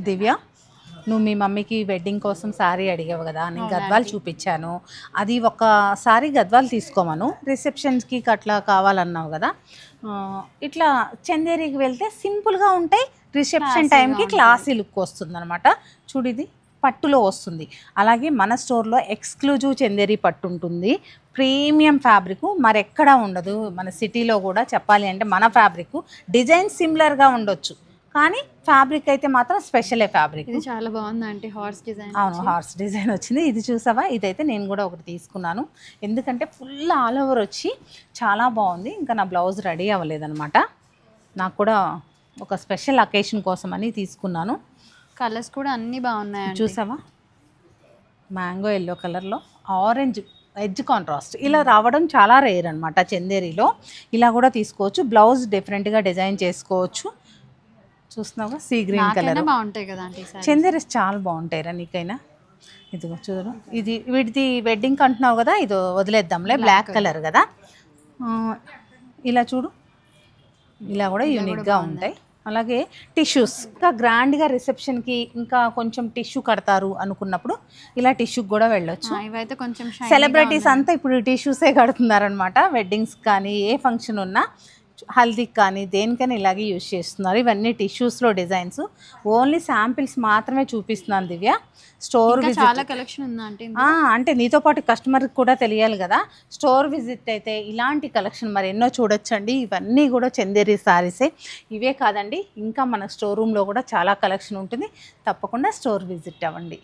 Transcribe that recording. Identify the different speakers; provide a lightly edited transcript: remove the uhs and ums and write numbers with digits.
Speaker 1: దివ్య, నువ్వు మీ మమ్మీకి వెడ్డింగ్ కోసం శారీ అడిగావు కదా, నేను గద్వాలు చూపించాను. అది ఒకసారి గద్వాలు తీసుకోమను, రిసెప్షన్స్కి అట్లా కావాలన్నావు కదా. ఇట్లా చందేరికి వెళ్తే సింపుల్గా ఉంటాయి, రిసెప్షన్ టైంకి క్లాసీ లుక్ వస్తుంది అనమాట. చూడు, ఇది పట్టులో వస్తుంది. అలాగే మన స్టోర్లో ఎక్స్క్లూజివ్ చందేరి పట్టు ఉంటుంది, ప్రీమియం ఫ్యాబ్రిక్ మరెక్కడా ఉండదు. మన సిటీలో కూడా చెప్పాలి అంటే మన ఫ్యాబ్రిక్ డిజైన్ సిమిలర్గా ఉండొచ్చు, కానీ ఫ్యాబ్రిక్ అయితే మాత్రం స్పెషలే ఫ్యాబ్రిక్.
Speaker 2: ఇది చాలా బాగుంది అంటే హార్స్ డిజైన్.
Speaker 1: అవును, హార్స్ డిజైన్ వచ్చింది. ఇది చూసావా, ఇదైతే నేను కూడా ఒకటి తీసుకున్నాను, ఎందుకంటే ఫుల్ ఆల్ ఓవర్ వచ్చి చాలా బాగుంది. ఇంకా నా బ్లౌజ్ రెడీ అవ్వలేదన్నమాట, నాకు కూడా ఒక స్పెషల్ అకేషన్ కోసం అని తీసుకున్నాను.
Speaker 2: కలర్స్ కూడా అన్నీ బాగున్నాయి.
Speaker 1: చూసావా, మ్యాంగో ఎల్లో కలర్లో ఆరెంజ్ ఎడ్జ్ కాంట్రాస్ట్ ఇలా రావడం చాలా రేర్ అనమాట చందేరిలో. ఇలా కూడా తీసుకోవచ్చు, బ్లౌజ్ డిఫరెంట్గా డిజైన్ చేసుకోవచ్చు. చూస్తున్నావా, సీ గ్రీన్ కలర్
Speaker 2: బాగుంటాయి కదా అంటే
Speaker 1: చందేరీస్ చాలా బాగుంటాయిరా నీకైనా. ఇదిగో చూడు, ఇది వీటిది వెడ్డింగ్ అంటున్నావు కదా, ఇది వదిలేద్దాంలే, బ్లాక్ కలర్ కదా. ఇలా చూడు, ఇలా కూడా యూనిక్గా ఉంటాయి. అలాగే టిష్యూస్ ఇంకా గ్రాండ్గా రిసెప్షన్కి ఇంకా కొంచెం టిష్యూ కడతారు అనుకున్నప్పుడు ఇలా టిష్యూకి కూడా వెళ్ళొచ్చు.
Speaker 2: ఇవైతే కొంచెం
Speaker 1: సెలబ్రిటీస్ అంతా ఇప్పుడు టిష్యూసే కడుతున్నారనమాట, వెడ్డింగ్స్ కానీ ఏ ఫంక్షన్ ఉన్నా, హల్దీకి కానీ దేనికైనా ఇలాగే యూజ్ చేస్తున్నారు. ఇవన్నీ టిష్యూస్లో డిజైన్స్, ఓన్లీ శాంపిల్స్ మాత్రమే చూపిస్తున్నాను దివ్య. స్టోర్
Speaker 2: చాలా కలెక్షన్ ఉందా
Speaker 1: అంటే నీతో పాటు కస్టమర్కి కూడా తెలియాలి కదా. స్టోర్ విజిట్ అయితే ఇలాంటి కలెక్షన్ మరి ఎన్నో చూడొచ్చండి. ఇవన్నీ కూడా చందేరి శారీసే, ఇవే కాదండి, ఇంకా మన స్టోర్ రూమ్లో కూడా చాలా కలెక్షన్ ఉంటుంది. తప్పకుండా స్టోర్ విజిట్ అవ్వండి.